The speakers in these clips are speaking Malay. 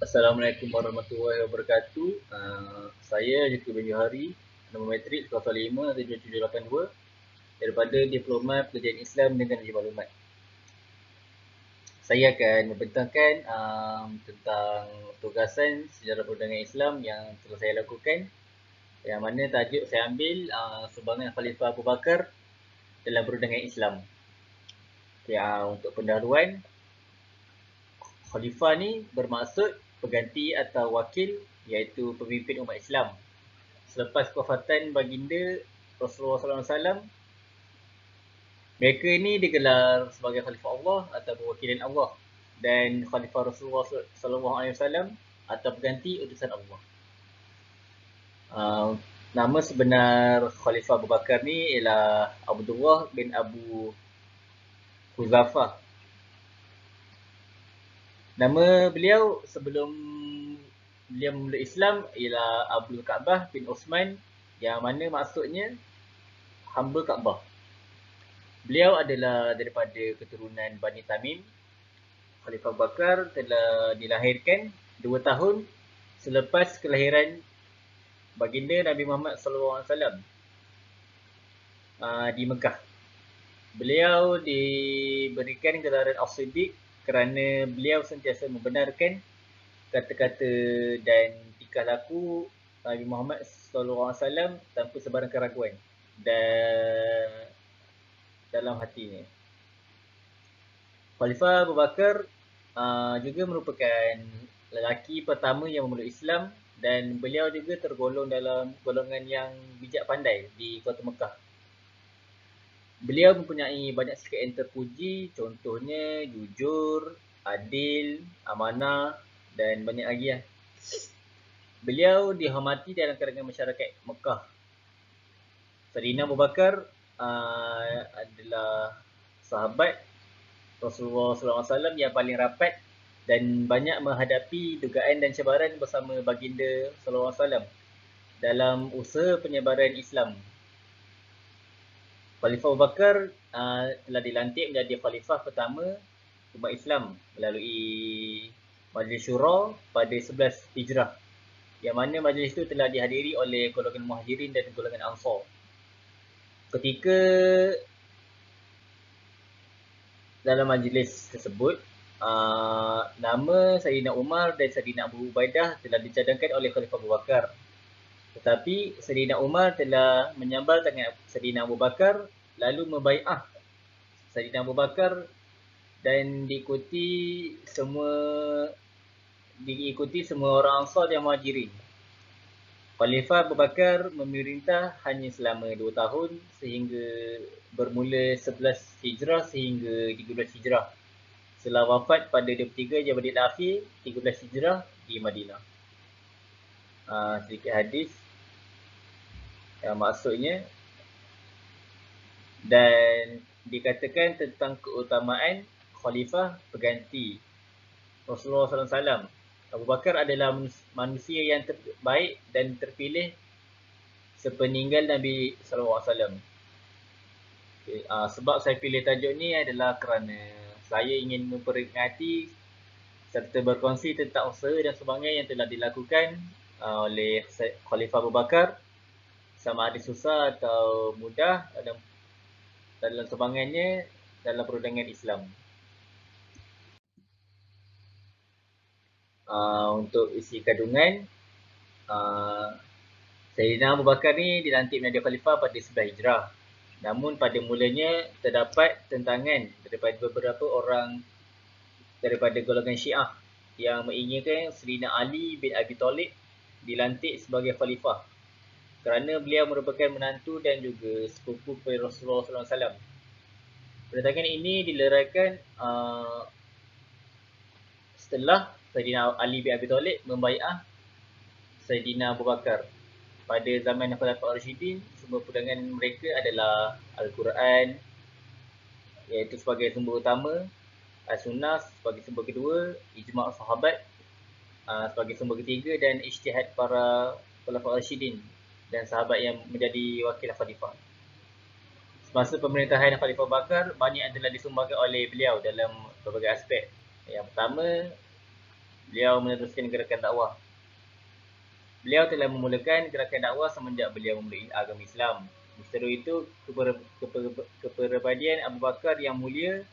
Assalamualaikum warahmatullahi wabarakatuh. Saya Zikri bin Johari, nombor matrik 057782 daripada Diploma Pekerjaan Islam dengan Teknologi Maklumat. Saya akan membentangkan tentang tugasan sejarah perundangan Islam yang telah saya lakukan, yang mana tajuk saya ambil sumbangan Khalifah Abu Bakar dalam perundangan Islam. Okay, untuk pendahuluan, Khalifah ni bermaksud pengganti atau wakil, iaitu pemimpin umat Islam. Selepas kewafatan baginda Rasulullah SAW, mereka ini digelar sebagai Khalifah Allah atau perwakilan Allah, dan Khalifah Rasulullah SAW atau pengganti utusan Allah. Nama sebenar Khalifah Abu Bakar ni ialah Abdullah bin Abu Huzafah. Nama beliau sebelum beliau memeluk Islam ialah Abdul Ka'bah bin Osman, yang mana maksudnya hamba Kaabah. Beliau adalah daripada keturunan Bani Tamim. Khalifah Abu Bakar telah dilahirkan 2 tahun selepas kelahiran baginda Nabi Muhammad SAW di Mekah. Beliau diberikan gelaran As-Siddiq kerana beliau sentiasa membenarkan kata-kata dan tingkah laku Nabi Muhammad SAW tanpa sebarang keraguan dan dalam hatinya. Khalifah Abu Bakar juga merupakan lelaki pertama yang memeluk Islam, dan beliau juga tergolong dalam golongan yang bijak pandai di kota Mekah. Beliau mempunyai banyak sikap yang terpuji, contohnya jujur, adil, amanah dan banyak lagi lah. Beliau dihormati dalam kalangan masyarakat Mekah. Sayyidina Abu Bakar adalah sahabat Rasulullah SAW yang paling rapat dan banyak menghadapi dugaan dan cabaran bersama baginda SAW dalam usaha penyebaran Islam. Khalifah Abu Bakar telah dilantik menjadi khalifah pertama umat Islam melalui Majlis Syura pada 11 Hijrah, yang mana majlis itu telah dihadiri oleh golongan Muhajirin dan golongan Ansar. Ketika dalam majlis tersebut, nama Sayyidina Umar dan Sayyidina Abu Ubaidah telah dicadangkan oleh Khalifah Abu Bakar. Tetapi Sayyidina Umar telah menyambal tangan Sayyidina Abu Bakar lalu membai'ah Sayyidina Abu Bakar dan diikuti semua orang Ansar dan Muhajirin. Khalifah Abu Bakar memerintah hanya selama 2 tahun sehingga bermula 11 Hijrah sehingga 13 Hijrah. Setelah wafat pada 23 Jamadil Akhir 13 Hijrah di Madinah. Sedikit hadis maksudnya, dan dikatakan tentang keutamaan khalifah pengganti Rasulullah SAW. Abu Bakar adalah manusia yang terbaik dan terpilih sepeninggal Nabi SAW. Okay, sebab saya pilih tajuk ni adalah kerana saya ingin memperingati serta berkongsi tentang usaha dan sumbangan yang telah dilakukan oleh Khalifah Abu Bakar, sama ada susah atau mudah dalam sumbangannya dalam perundangan Islam. Untuk isi kandungan, Sayyidina Abu Bakar ni dilantik menjadi khalifah pada 11 Hijrah. Namun pada mulanya terdapat tentangan daripada beberapa orang daripada golongan Syiah yang menginginkan Sayyidina Ali bin Abi Thalib dilantik sebagai khalifah kerana beliau merupakan menantu dan juga sepupu kepada Rasulullah SAW. Penentangan ini dileraikan setelah Sayyidina Ali bin Abi Thalib membai'ah Sayyidina Abu Bakar. Pada zaman Khulafaur Rasyidin, sumber pegangan mereka adalah Al-Quran, iaitu sebagai sumber utama, As-Sunnah sebagai sumber kedua, Ijma' Sahabat sebagai sumber ketiga, dan ijtihad para Khulafaur Rasyidin dan sahabat yang menjadi wakil khalifah. Semasa pemerintahan Khalifah Abu Bakar, banyak yang telah disumbangkan oleh beliau dalam berbagai aspek. Yang pertama, Beliau meneruskan gerakan dakwah. Beliau telah memulakan gerakan dakwah semenjak beliau memeluk agama Islam. Setelah itu, kepribadian Abu Bakar yang mulia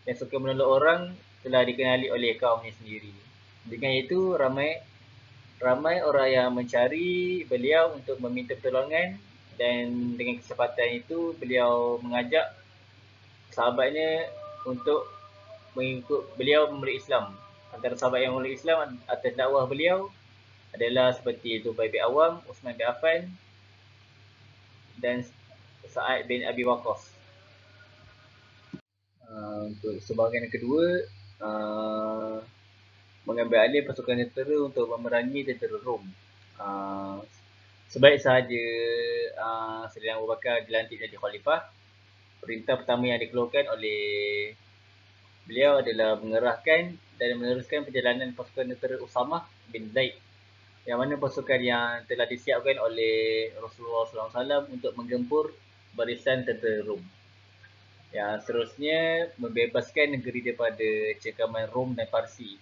dan suka menolong orang telah dikenali oleh kaumnya sendiri. Dengan itu, ramai orang yang mencari beliau untuk meminta pertolongan, dan dengan kesempatan itu beliau mengajak sahabatnya untuk mengikut beliau memeluk Islam. Antara sahabat yang memeluk Islam atas dakwah beliau adalah seperti Zubair bin Awam, Uthman bin Affan dan Sa'ad bin Abi Waqqas. Untuk sumbangan yang kedua, mengambil alih pasukan tentera untuk memerangi tentera Rom. Sebaik sahaja Saidina Abu Bakar dilantik jadi khalifah, perintah pertama yang dikeluarkan oleh beliau adalah mengerahkan dan meneruskan perjalanan pasukan tentera Usamah bin Zaid, yang mana pasukan yang telah disiapkan oleh Rasulullah SAW untuk menggempur barisan tentera Rom. Yang seterusnya membebaskan negeri daripada cengkaman Rom dan Parsi.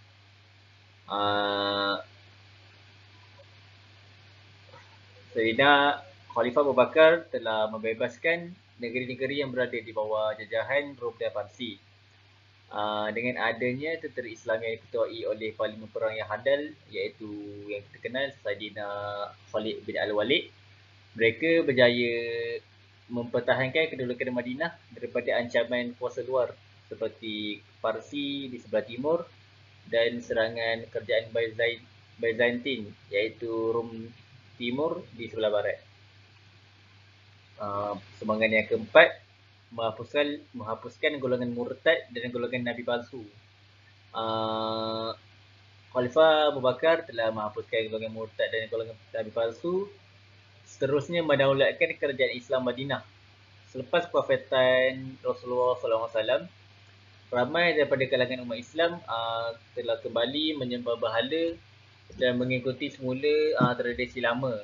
Sayyidina Khalifah Abu Bakar telah membebaskan negeri-negeri yang berada di bawah jajahan Rom dan Parsi. Dengan adanya tentera Islam yang diketuai oleh Parlimen Perang yang handal, iaitu yang kita kenal Saidina Khalid bin Al-Walid, mereka berjaya mempertahankan kedudukan Madinah daripada ancaman kuasa luar seperti Parsi di sebelah timur dan serangan kerajaan Byzantine, iaitu Rom Timur di sebelah barat. Sumbangan yang keempat, menghapuskan golongan murtad dan golongan Nabi palsu. Khalifah Abu Bakar telah menghapuskan golongan murtad dan golongan Nabi palsu. Seterusnya mendaulatkan kerajaan Islam Madinah. Selepas kewafatan Rasulullah SAW, ramai daripada kalangan umat Islam telah kembali menyembah berhala dan mengikuti semula tradisi lama.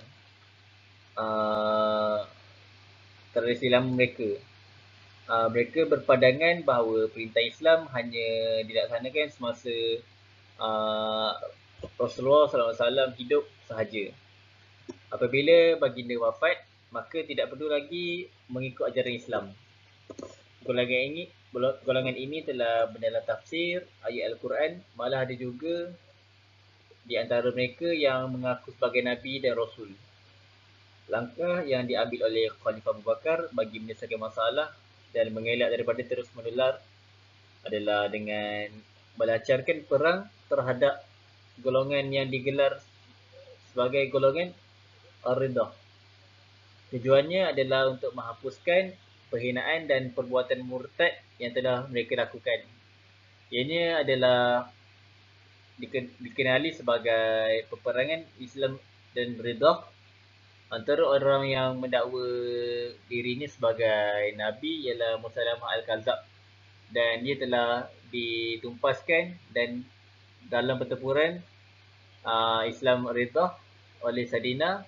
Tradisi lama mereka. Mereka berpandangan bahawa perintah Islam hanya dilaksanakan semasa Rasulullah SAW hidup sahaja. Apabila baginda wafat, maka tidak perlu lagi mengikut ajaran Islam. Golongan ini telah mendalam tafsir ayat Al-Quran. Malah ada juga di antara mereka yang mengaku sebagai Nabi dan Rasul. Langkah yang diambil oleh Khalifah Abu Bakar bagi menyelesaikan masalah dan mengelak daripada terus menular adalah dengan melancarkan perang terhadap golongan yang digelar sebagai golongan Ar-Ridah. Tujuannya adalah untuk menghapuskan penghinaan dan perbuatan murtad yang telah mereka lakukan. Ianya adalah dikenali sebagai peperangan Islam dan Ridah antara orang yang mendakwa dirinya sebagai Nabi ialah Musailamah Al-Kadzab, dan dia telah ditumpaskan dan dalam pertempuran Islam Ridah oleh Saidina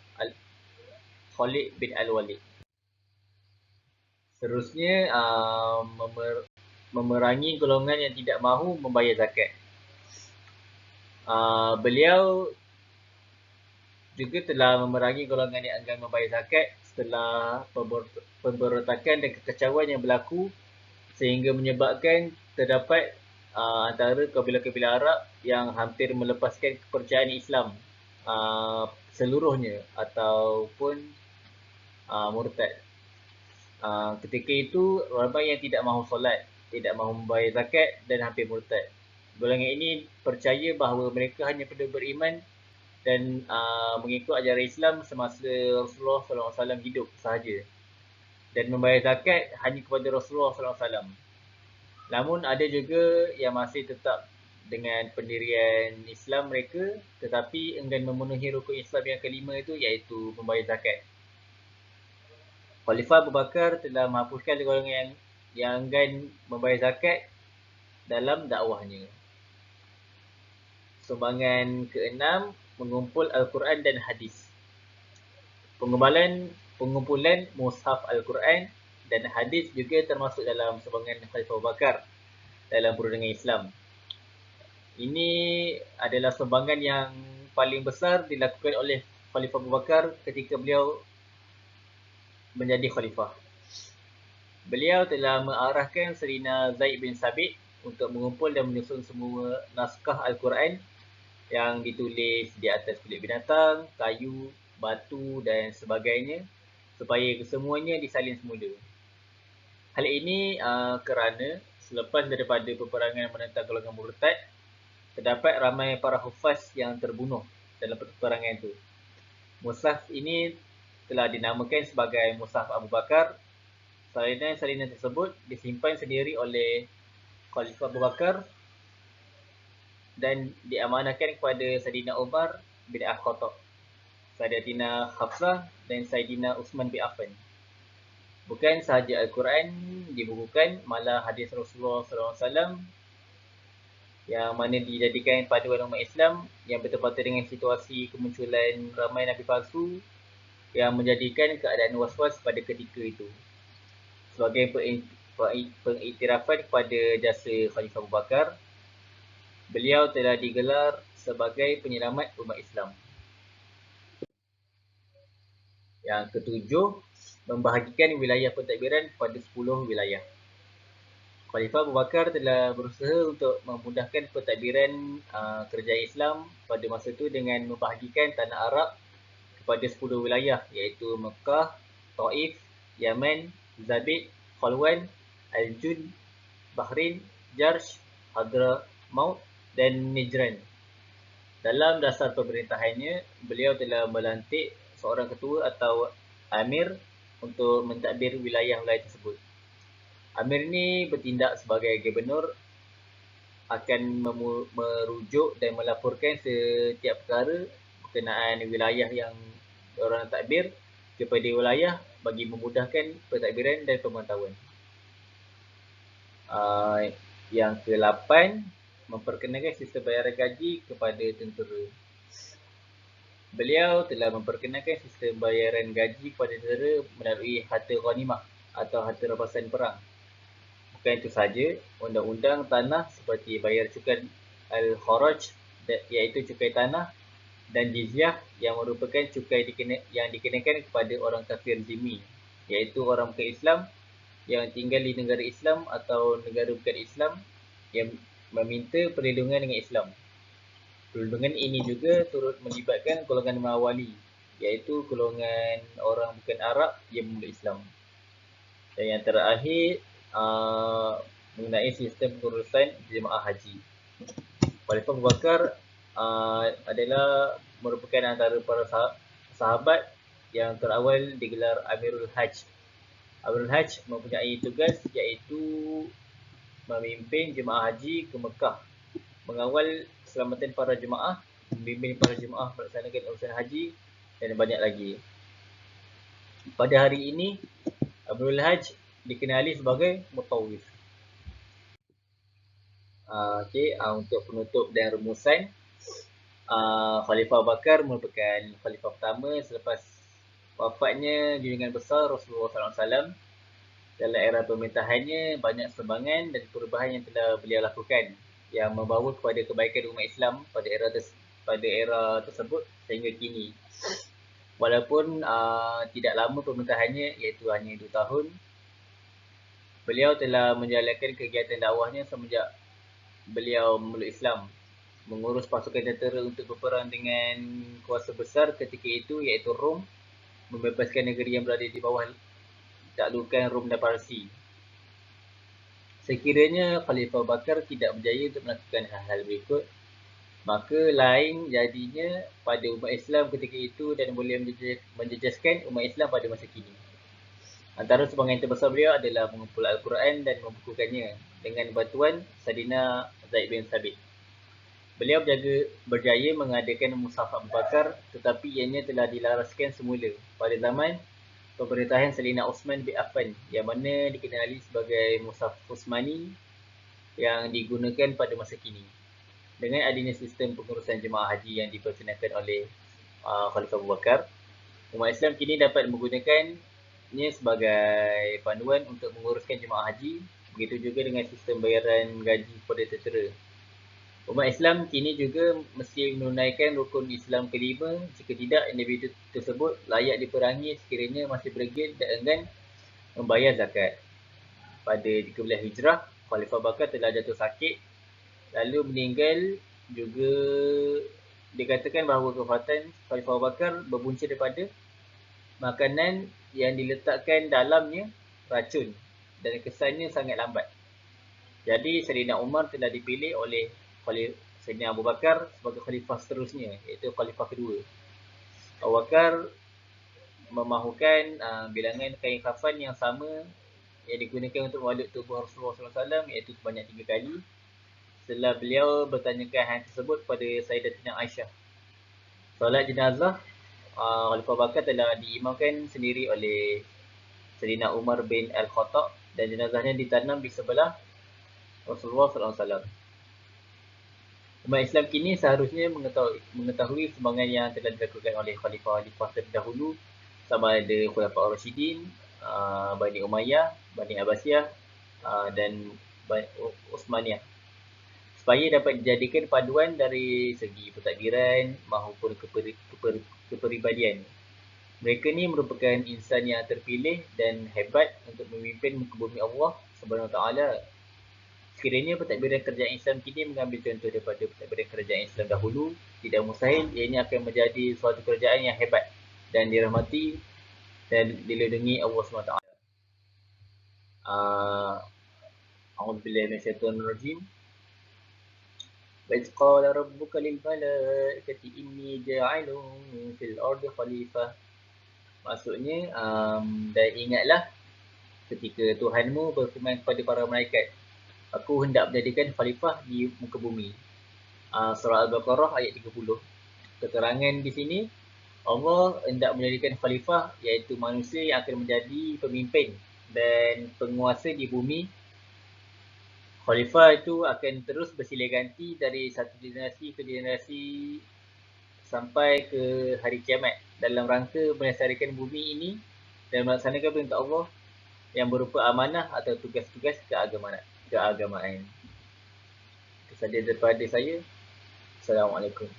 Khalid bin Al-Walid. Seterusnya memerangi golongan yang tidak mahu membayar zakat. Beliau juga telah memerangi golongan yang enggan membayar zakat setelah pemberontakan dan kekacauan yang berlaku sehingga menyebabkan terdapat antara kabilah-kabilah Arab yang hampir melepaskan kepercayaan Islam seluruhnya ataupun murtad. Ketika itu, ramai yang tidak mahu solat, tidak mahu membayar zakat dan hampir murtad. Golongan ini percaya bahawa mereka hanya perlu beriman dan mengikut ajaran Islam semasa Rasulullah SAW hidup sahaja, dan membayar zakat hanya kepada Rasulullah SAW. Namun ada juga yang masih tetap dengan pendirian Islam mereka, tetapi enggan memenuhi rukun Islam yang kelima itu, iaitu membayar zakat. Khalifah Abu Bakar telah menghapuskan golongan yang enggan membayar zakat dalam dakwahnya. Sumbangan keenam, mengumpul Al-Quran dan Hadis. Pengumpulan mushaf Al-Quran dan Hadis juga termasuk dalam sumbangan Khalifah Abu Bakar dalam perundangan Islam. Ini adalah sumbangan yang paling besar dilakukan oleh Khalifah Abu Bakar ketika beliau menjadi khalifah. Beliau telah mengarahkan Sayyidina Zaid bin Sabit untuk mengumpul dan menyusun semua naskah Al-Quran yang ditulis di atas kulit binatang, kayu, batu dan sebagainya supaya kesemuanya disalin semula. Hal ini kerana selepas daripada peperangan menentang golongan murtad, terdapat ramai para hufaz yang terbunuh dalam peperangan itu. Mushaf ini telah dinamakan sebagai Mushaf Abu Bakar. Salinan-salinan tersebut disimpan sendiri oleh Khalifah Abu Bakar dan diamanahkan kepada Saidina Umar bin Al-Khattab, Saidina Hafsah dan Saidina Uthman bin Affan. Bukan sahaja Al-Quran dibukukan, malah hadis Rasulullah SAW yang mana dijadikan panduan umat Islam yang bertepatan dengan situasi kemunculan ramai Nabi palsu yang menjadikan keadaan was-was pada ketika itu. Sebagai pengiktirafan kepada jasa Khalifah Abu Bakar, beliau telah digelar sebagai penyelamat umat Islam. Yang ketujuh, membahagikan wilayah pentadbiran kepada 10 wilayah. Khalifah Abu Bakar telah berusaha untuk memudahkan pentadbiran kerajaan Islam pada masa itu dengan membahagikan tanah Arab kepada 10 wilayah, iaitu Mekah, Taif, Yaman, Zabid, Khalwan, Al-Jud, Bahrain, Jarsh, Hadramaut dan Najran. Dalam dasar pemerintahannya, beliau telah melantik seorang ketua atau amir untuk mentadbir wilayah-wilayah tersebut. Amir ini bertindak sebagai gubernur, akan merujuk dan melaporkan setiap perkara berkenaan wilayah yang orang tadbir kepada wilayah bagi memudahkan pentadbiran dan pemantauan. Yang ke-8, memperkenalkan sistem bayaran gaji kepada tentera. Beliau telah memperkenalkan sistem bayaran gaji kepada tentera melalui harta ghanimah atau harta rampasan perang. Bukan itu saja, undang-undang tanah seperti bayar cukai Al-Kharaj iaitu cukai tanah dan jizyah yang merupakan cukai yang dikenakan kepada orang kafir zimmi, iaitu orang bukan Islam yang tinggal di negara Islam atau negara bukan Islam yang meminta perlindungan dengan Islam. Perlindungan ini juga turut melibatkan golongan mawali, iaitu golongan orang bukan Arab yang memeluk Islam. Dan yang terakhir, mengenai sistem pengurusan jemaah haji. Khalifah Abu Bakar adalah merupakan antara para sahabat yang terawal digelar Amirul Hajj. Amirul Hajj mempunyai tugas iaitu memimpin jemaah haji ke Mekah, mengawal keselamatan para jemaah, membimbing para jemaah melaksanakan urusan haji dan banyak lagi. Pada hari ini, Amirul Hajj dikenali sebagai Mutawif. Untuk penutup dan rumusan, Khalifah Abu Bakar merupakan khalifah pertama selepas wafatnya junjungan besar Rasulullah SAW. Dalam era pemerintahannya, banyak sumbangan dan perubahan yang telah beliau lakukan yang membawa kepada kebaikan umat Islam pada era tersebut sehingga kini. Walaupun tidak lama pemerintahannya, iaitu hanya 2 tahun, beliau telah menjalankan kegiatan dakwahnya semenjak beliau memeluk Islam, mengurus pasukan tentera untuk berperang dengan kuasa besar ketika itu iaitu Rom, membebaskan negeri yang berada di bawah taklukan Rom dan Parsi. Sekiranya Khalifah Abu Bakar tidak berjaya untuk melakukan hal-hal berikut, maka lain jadinya pada umat Islam ketika itu dan boleh menjejaskan umat Islam pada masa kini. Antara sumbangan terbesar beliau adalah mengumpul Al-Quran dan membukukannya dengan bantuan Saidina Zaid bin Sabit. Beliau berjaya mengadakan Mushaf Abu Bakar, tetapi ianya telah dilaraskan semula pada zaman pemerintahan Saidina Uthman bin Affan yang mana dikenali sebagai Mushaf Uthmani yang digunakan pada masa kini. Dengan adanya sistem pengurusan jemaah haji yang diperkenalkan oleh Khalifah Abu Bakar, umat Islam kini dapat menggunakannya sebagai panduan untuk menguruskan jemaah haji. Begitu juga dengan sistem bayaran gaji kepada tentera. Umat Islam kini juga mesti menunaikan rukun Islam kelima, jika tidak individu tersebut layak diperangi sekiranya masih bergil dengan membayar zakat. Pada 13 Hijrah, Khalifah Bakar telah jatuh sakit lalu meninggal. Juga dikatakan bahawa kewafatan Khalifah Bakar berpunca daripada makanan yang diletakkan dalamnya racun dan kesannya sangat lambat. Jadi Saidina Umar telah dipilih oleh Saidina Abu Bakar sebagai khalifah seterusnya, iaitu khalifah kedua. Abu Bakar memahukan bilangan kain kafan yang sama yang digunakan untuk mewalut tubuh Rasulullah SAW, iaitu sebanyak 3 kali. Setelah beliau bertanyakan hal tersebut kepada Sayyidatina Aisyah. Solat jenazah Khalifah Bakar telah diimamkan sendiri oleh Saidina Umar bin Al-Khattab dan jenazahnya ditanam di sebelah Rasulullah SAW. Umat Islam kini seharusnya mengetahui sumbangan yang telah dilakukan oleh khalifah-khalifah terdahulu, sama ada Khulafaur Rasyidin, Bani Umayyah, Bani Abbasiyah dan Utsmaniyah, supaya dapat dijadikan panduan dari segi pentadbiran maupun kepribadian. Mereka ni merupakan insan yang terpilih dan hebat untuk memimpin muka bumi Allah Subhanahu Wa Taala. Sekiranya pentadbiran kerajaan Islam kini mengambil contoh daripada pentadbiran kerajaan Islam dahulu, tidak mustahil ianya akan menjadi suatu kerajaan yang hebat dan dirahmati dan dilindungi Allah SWT. A'udzubillahi minasyaitonir rajim. Wa idh qala rabbuka lil malaikati inni ja'ilun fil ardi khalifah. Maksudnya, dan ingatlah ketika Tuhanmu berfirman kepada para malaikat, aku hendak menjadikan khalifah di muka bumi. Surah Al-Baqarah ayat 30. Keterangan di sini, Allah hendak menjadikan khalifah, iaitu manusia yang akan menjadi pemimpin dan penguasa di bumi. Khalifah itu akan terus bersilih ganti dari satu generasi ke generasi sampai ke hari kiamat dalam rangka melestarikan bumi ini dan melaksanakan perintah Allah yang berupa amanah atau tugas-tugas keagamaan. Itu sahaja daripada saya. Assalamualaikum.